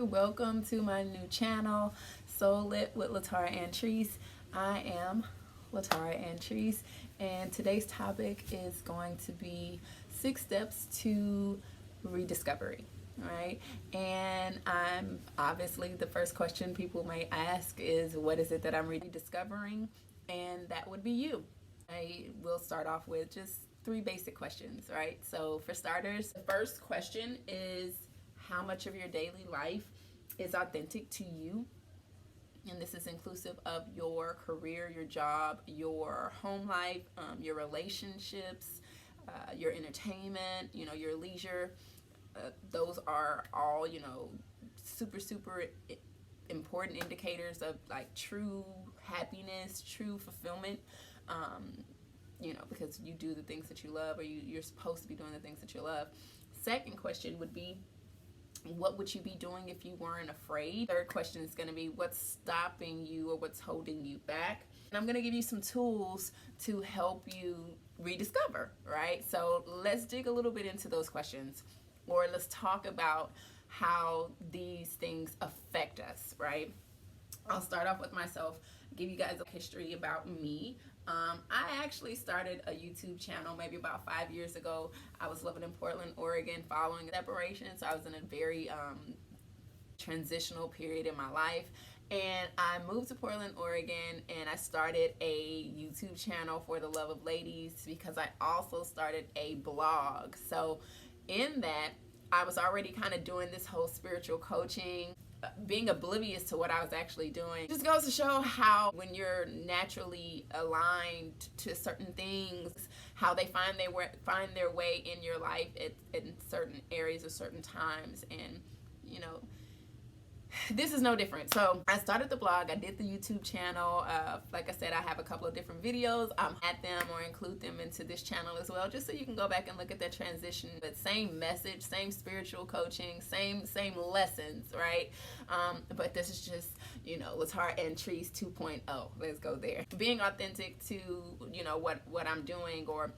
Welcome to my new channel, Soul Lit with Latara Antrese. I am Latara Antrese, and today's topic is going to be 6 steps to rediscovery. Right, and I'm obviously the first question people may ask is, what is it that I'm rediscovering? And that would be you. I will start off with just 3 basic questions, right? So, for starters, the first question is, how much of your daily life is authentic to you? And this is inclusive of your career, your job, your home life, your relationships, your entertainment, your leisure. Those are all, super important indicators of like true happiness, true fulfillment. Because you do the things that you love, or you're supposed to be doing the things that you love. Second question would be, what would you be doing if you weren't afraid? Third question is going to be, what's stopping you or what's holding you back? And I'm going to give you some tools to help you rediscover, right? So let's dig a little bit into those questions, or let's talk about how these things affect us, right? I'll start off with myself, give you guys a history about me. I actually started a YouTube channel maybe about 5 years ago. I was living in Portland, Oregon following separation, so I was in a very transitional period in my life. And I moved to Portland, Oregon, and I started a YouTube channel for the love of ladies because I also started a blog. So in that, I was already kind of doing this whole spiritual coaching, being oblivious to what I was actually doing. It just goes to show how when you're naturally aligned to certain things, how they find their way in your life in certain areas or certain times. And this is no different. So I started the blog, I did the YouTube channel. Like I said, I have a couple of different videos. Add them or include them into this channel as well, just so you can go back and look at that transition. But same message, same spiritual coaching, same lessons, right? But this is just, Latara Antrese 2.0. Let's go there. Being authentic to, what I'm doing, or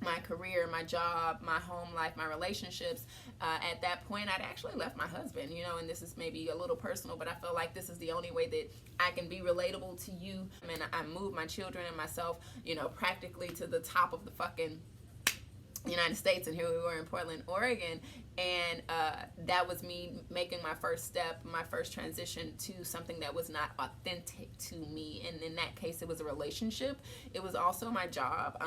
my career, my job, my home life, my relationships. At that point, I'd actually left my husband, and this is maybe a little personal, but I feel like this is the only way that I can be relatable to you. I mean, I moved my children and myself, practically to the top of the fucking United States, and here we were in Portland, Oregon, and that was me making my first step, my first transition to something that was not authentic to me. And in that case, it was a relationship. It was also my job.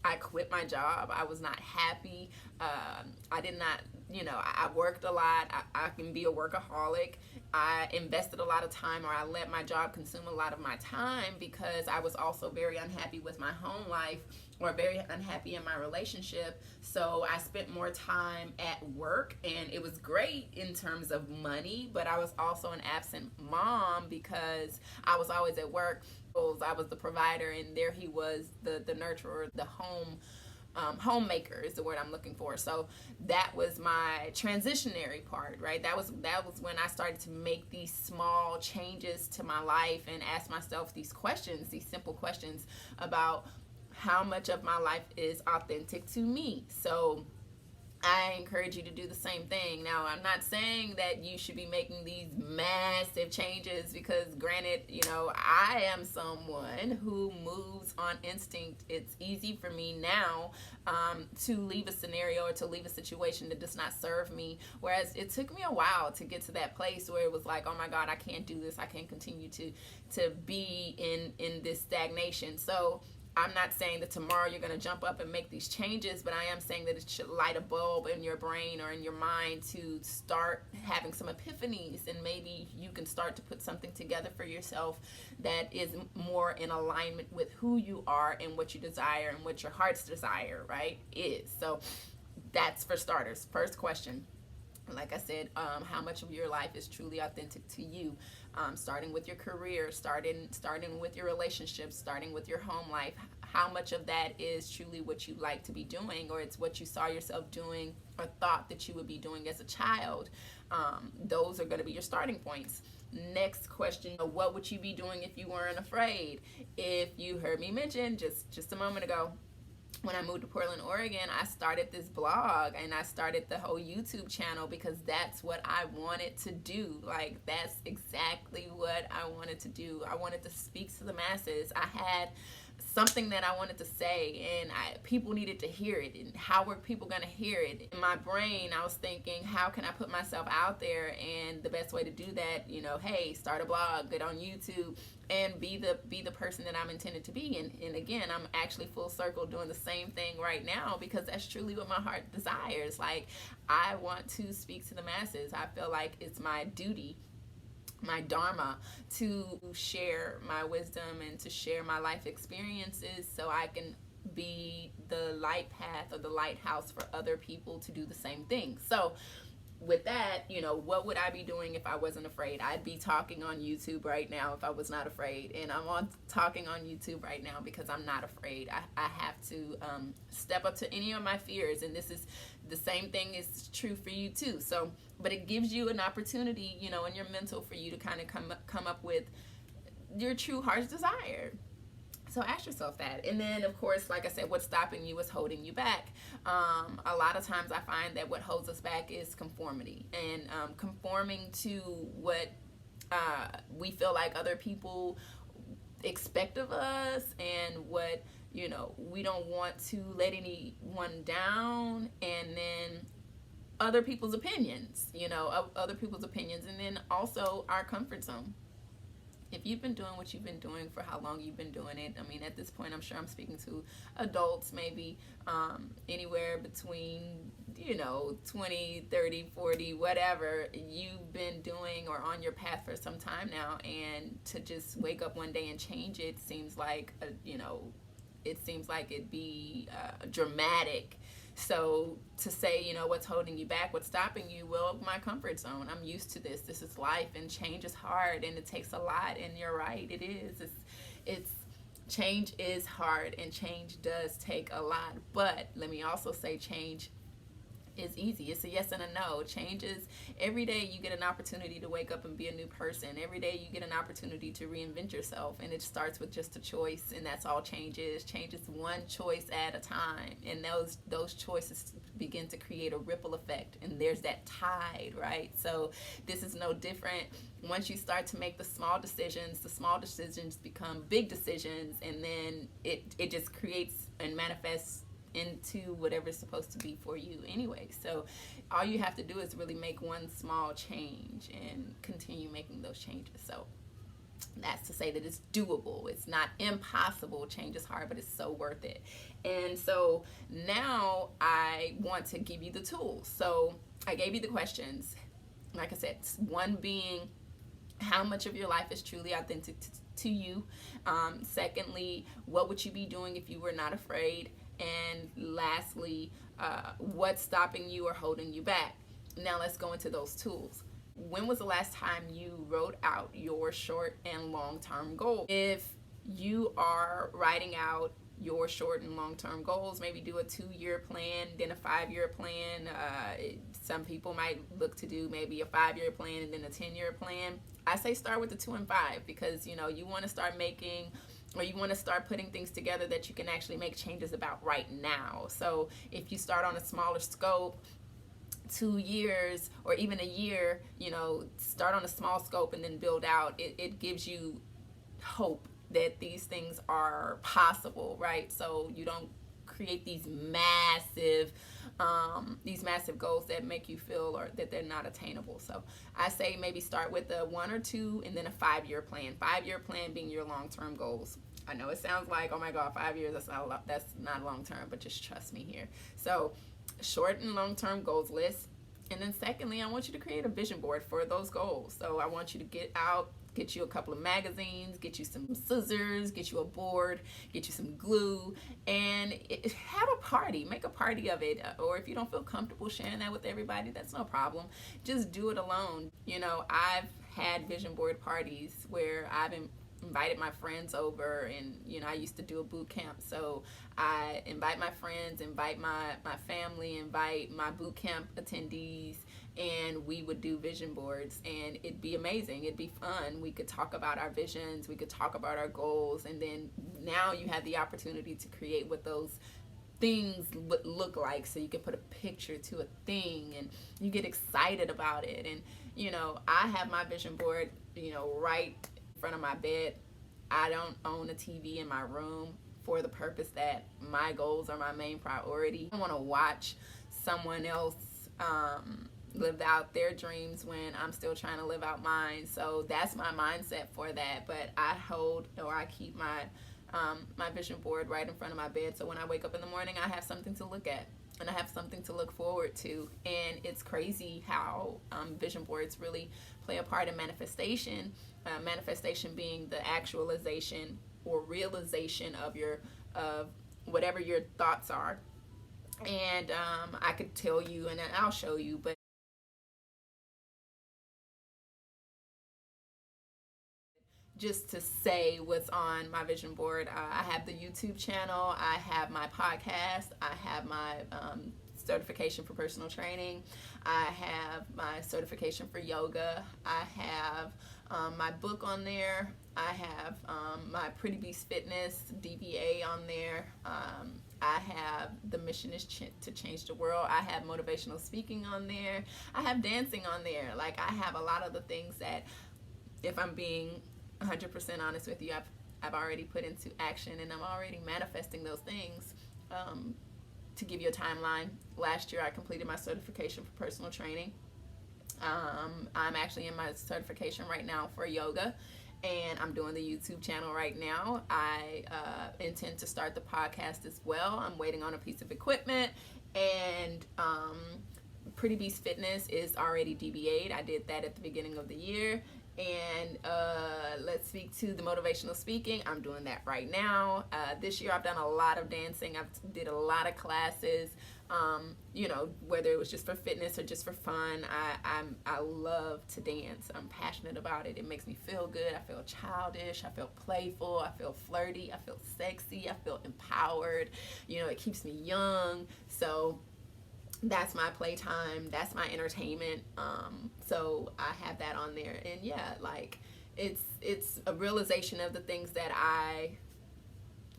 I quit my job. I was not happy. I did not, I worked a lot. I can be a workaholic. I invested a lot of time, or I let my job consume a lot of my time, because I was also very unhappy with my home life, or very unhappy in my relationship. So I spent more time at work, and it was great in terms of money, but I was also an absent mom because I was always at work. I was the provider, and there he was, the nurturer, the homemaker is the word I'm looking for. So that was my transitionary part, right? That was when I started to make these small changes to my life and ask myself these questions, these simple questions about how much of my life is authentic to me. So I encourage you to do the same thing. Now, I'm not saying that you should be making these massive changes, because granted, I am someone who moves on instinct. It's easy for me now to leave a scenario or to leave a situation that does not serve me, whereas it took me a while to get to that place where it was like, oh my God, I can't do this. I can't continue to be in this stagnation. So I'm not saying that tomorrow you're going to jump up and make these changes, but I am saying that it should light a bulb in your brain or in your mind to start having some epiphanies, and maybe you can start to put something together for yourself that is more in alignment with who you are and what you desire and what your heart's desire, right, is. So that's for starters. First question. Like I said, how much of your life is truly authentic to you? Starting with your career, starting with your relationships, starting with your home life. How much of that is truly what you like to be doing, or it's what you saw yourself doing or thought that you would be doing as a child? Those are going to be your starting points. Next question, what would you be doing if you weren't afraid? If you heard me mention just a moment ago, when I moved to Portland, Oregon, I started this blog and I started the whole YouTube channel because that's what I wanted to do. Like, that's exactly what I wanted to do. I wanted to speak to the masses. I had something that I wanted to say, and people needed to hear it. And how were people going to hear it? In my brain, I was thinking, how can I put myself out there? And the best way to do that, hey, start a blog, get on YouTube, and be the person that I'm intended to be. And again, I'm actually full circle doing the same thing right now, because that's truly what my heart desires. Like, I want to speak to the masses. I feel like it's my duty, my dharma, to share my wisdom and to share my life experiences so I can be the light path or the lighthouse for other people to do the same thing. So with that, what would I be doing if I wasn't afraid? I'd be talking on YouTube right now if I was not afraid. And I'm talking on YouTube right now because I'm not afraid. I have to step up to any of my fears. And this is the same thing is true for you too. So, but it gives you an opportunity, in your mental, for you to kind of come up with your true heart's desire. So ask yourself that. And then, of course, like I said, what's stopping you is holding you back. A lot of times I find that what holds us back is conformity, and conforming to what we feel like other people expect of us, and what, we don't want to let anyone down, and then other people's opinions, other people's opinions, and then also our comfort zone. If you've been doing what you've been doing for how long you've been doing it, I mean, at this point, I'm sure I'm speaking to adults, maybe anywhere between, 20, 30, 40, whatever. You've been doing or on your path for some time now, and to just wake up one day and change it seems like, it seems like it'd be dramatic. So to say, what's holding you back, what's stopping you? Well, my comfort zone. I'm used to this. This is life, and change is hard, and it takes a lot. And you're right, it is. It's change is hard, and change does take a lot. But let me also say, change is easy. It's a yes and a no. Change is, every day you get an opportunity to wake up and be a new person. Every day you get an opportunity to reinvent yourself, and it starts with just a choice, and that's all change is. Change is one choice at a time, and those choices begin to create a ripple effect, and there's that tide, right? So this is no different. Once you start to make the small decisions become big decisions, and then it just creates and manifests into whatever's supposed to be for you anyway. So all you have to do is really make one small change and continue making those changes. So that's to say that it's doable. It's not impossible. Change is hard, but it's so worth it. And so now I want to give you the tools. So I gave you the questions. Like I said, one being, how much of your life is truly authentic to you? Secondly, what would you be doing if you were not afraid? And lastly, what's stopping you or holding you back? Now let's go into those tools. When was the last time you wrote out your short and long-term goals? If you are writing out your short and long-term goals, maybe do a 2-year plan, then a 5-year plan. Some people might look to do maybe a 5-year plan and then a 10-year plan. I say start with the 2 and 5, because you want to start making, or you want to start putting things together that you can actually make changes about right now. So if you start on a smaller scope, 2 years or even a year, start on a small scope and then build out. It gives you hope that these things are possible, right? So you don't create these massive goals that make you feel or that they're not attainable. So I say maybe start with a 1 or 2 and then a 5-year plan. 5-year plan being your long-term goals. I know it sounds like, oh my God, 5 years, that's not long-term, but just trust me here. So short and long-term goals list. And then secondly, I want you to create a vision board for those goals. So I want you to get you a couple of magazines, get you some scissors, get you a board, get you some glue, and have a party. Make a party of it. Or if you don't feel comfortable sharing that with everybody, that's no problem. Just do it alone. I've had vision board parties where I've invited my friends over, and I used to do a boot camp, so I invite my friends, invite my family, invite my boot camp attendees, and we would do vision boards, and it'd be amazing. It'd be fun. We could talk about our visions, we could talk about our goals, and then now you have the opportunity to create what those things look like, so you can put a picture to a thing and you get excited about it. And I have my vision board right in front of my bed. I don't own a TV in my room for the purpose that my goals are my main priority. I want to watch someone else live out their dreams when I'm still trying to live out mine. So that's my mindset for that. But I keep my my vision board right in front of my bed, so when I wake up in the morning, I have something to look at and I have something to look forward to. And it's crazy how vision boards really play a part in manifestation. Manifestation being the actualization or realization of whatever your thoughts are. And I could tell you, and I'll show you, but just to say what's on my vision board, I have the YouTube channel, I have my podcast, I have my certification for personal training, I have my certification for yoga, I have my book on there, I have my Pretty Beast Fitness DBA on there, I have the mission is to change the world, I have motivational speaking on there, I have dancing on there. Like, I have a lot of the things that, if I'm being 100% honest with you, I've already put into action, and I'm already manifesting those things. To give you a timeline, last year I completed my certification for personal training. I'm actually in my certification right now for yoga, and I'm doing the YouTube channel right now. I intend to start the podcast as well. I'm waiting on a piece of equipment, and Pretty Beast Fitness is already DBA'd. I did that at the beginning of the year. And let's speak to the motivational speaking. I'm doing that right now. This year I've done a lot of dancing. I've did a lot of classes, whether it was just for fitness or just for fun. I love to dance. I'm passionate about it. It makes me feel good. I feel childish. I feel playful. I feel flirty. I feel sexy. I feel empowered. It keeps me young. So that's my playtime, that's my entertainment. So I have that on there. And yeah, like, it's a realization of the things that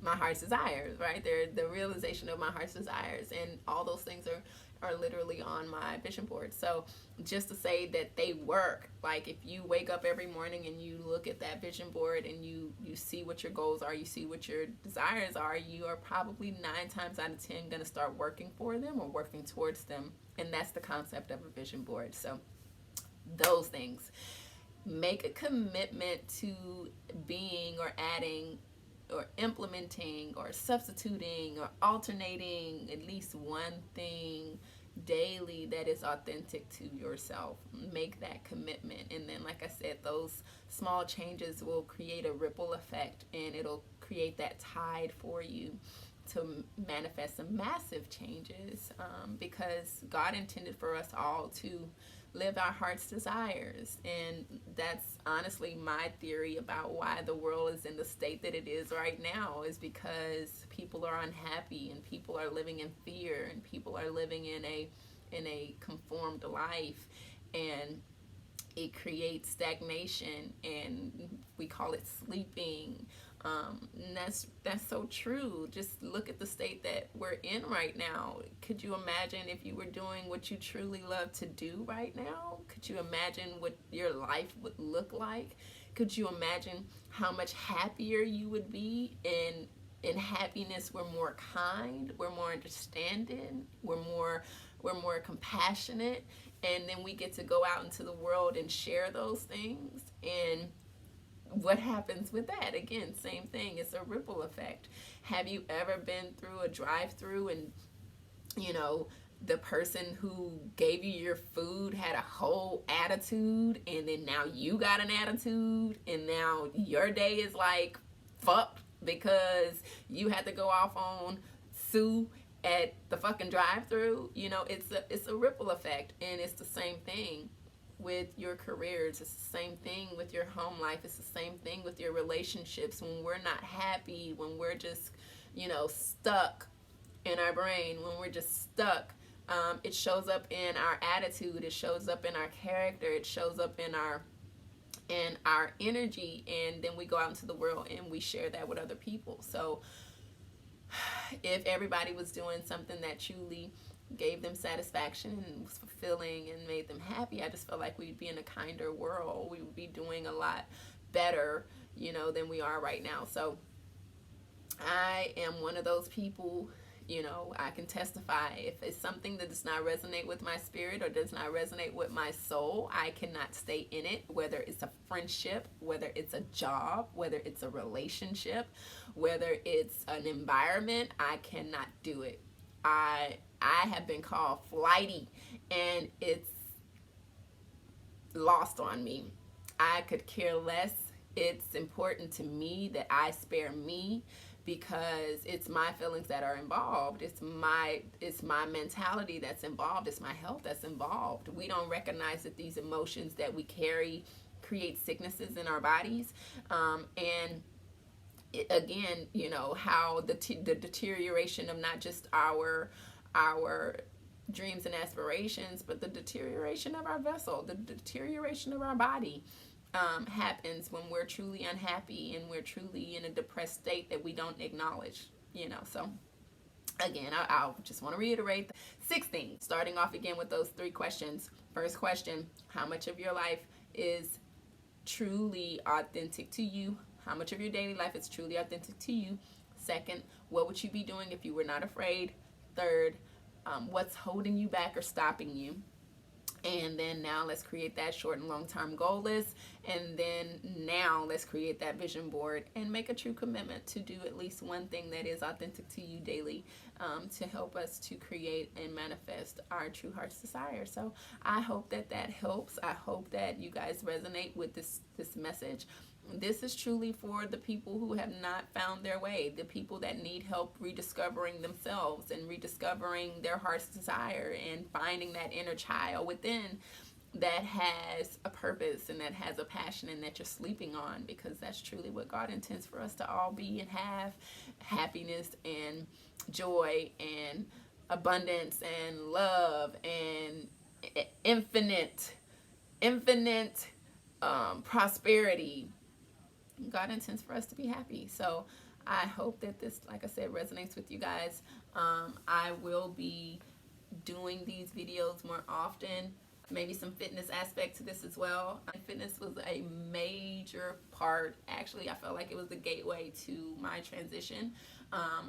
my heart's desires, right? They're the realization of my heart's desires, and all those things are literally on my vision board. So just to say that they work, like, if you wake up every morning and you look at that vision board and you see what your goals are, you see what your desires are, you are probably 9 times out of 10 going to start working for them or working towards them. And that's the concept of a vision board. So those things, make a commitment to being or adding or implementing or substituting or alternating at least one thing daily that is authentic to yourself. Make that commitment, and then, like I said, those small changes will create a ripple effect, and it'll create that tide for you to manifest some massive changes, because God intended for us all to live our heart's desires. And that's honestly my theory about why the world is in the state that it is right now, is because people are unhappy, and people are living in fear, and people are living in a conformed life, and it creates stagnation, and we call it sleeping. And that's so true. Just look at the state that we're in right now. Could you imagine if you were doing what you truly love to do right now? Could you imagine what your life would look like? Could you imagine how much happier you would be? In happiness, we're more kind, we're more understanding, we're more compassionate, and then we get to go out into the world and share those things. And what happens with that? Again, same thing. It's a ripple effect. Have you ever been through a drive-through and the person who gave you your food had a whole attitude, and then now you got an attitude, and now your day is like fucked because you had to go off on Sue at the fucking drive-through? It's a ripple effect. And it's the same thing with your careers. It's the same thing with your home life. It's the same thing with your relationships. When we're not happy, when we're just stuck in our brain, when we're just stuck, it shows up in our attitude, it shows up in our character, it shows up in our energy, and then we go out into the world and we share that with other people. So if everybody was doing something that truly gave them satisfaction and was fulfilling and made them happy, I just felt like we'd be in a kinder world. We would be doing a lot better, than we are right now. So I am one of those people, I can testify. If it's something that does not resonate with my spirit or does not resonate with my soul, I cannot stay in it, whether it's a friendship, whether it's a job, whether it's a relationship, whether it's an environment. I cannot do it. I have been called flighty, and it's lost on me. I could care less. It's important to me that I spare me, because it's my feelings that are involved. It's my mentality that's involved. It's my health that's involved. We don't recognize that these emotions that we carry create sicknesses in our bodies, and again, how the deterioration of not just our dreams and aspirations, but the deterioration of our vessel, the deterioration of our body, happens when we're truly unhappy and we're truly in a depressed state that we don't acknowledge. So again, I'll just want to reiterate 6 things, starting off again with those 3 questions. First question: how much of your life is truly authentic to you? How much of your daily life is truly authentic to you? Second, what would you be doing if you were not afraid? Third, what's holding you back or stopping you? And then now let's create that short and long-term goal list. And then now let's create that vision board and make a true commitment to do at least one thing that is authentic to you daily, to help us to create and manifest our true heart's desire. So I hope that helps. I hope that you guys resonate with this message. This is truly for the people who have not found their way, the people that need help rediscovering themselves and rediscovering their heart's desire and finding that inner child within that has a purpose and that has a passion and that you're sleeping on, because that's truly what God intends for us to all be and have: happiness and joy and abundance and love and infinite prosperity. God intends for us to be happy. So I hope that this, like I said, resonates with you guys. I will be doing these videos more often. Maybe some fitness aspect to this as well. Fitness was a major part. Actually, I felt like it was the gateway to my transition,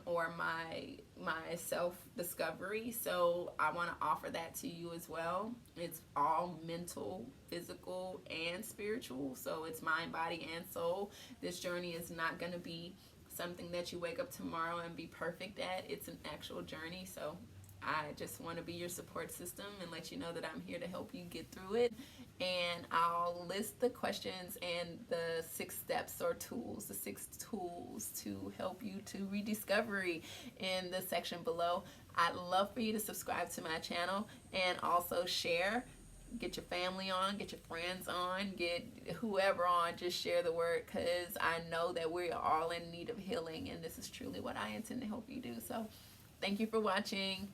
or my self-discovery. So I want to offer that to you as well. It's all mental, physical, and spiritual. So it's mind, body, and soul. This journey is not going to be something that you wake up tomorrow and be perfect at. It's an actual journey. So I just want to be your support system and let you know that I'm here to help you get through it. And I'll list the questions and the 6 steps or tools, the 6 tools to help you to rediscovery in the section below. I'd love for you to subscribe to my channel and also share. Get your family on, get your friends on, get whoever on, just share the word, because I know that we're all in need of healing, and this is truly what I intend to help you do. So thank you for watching.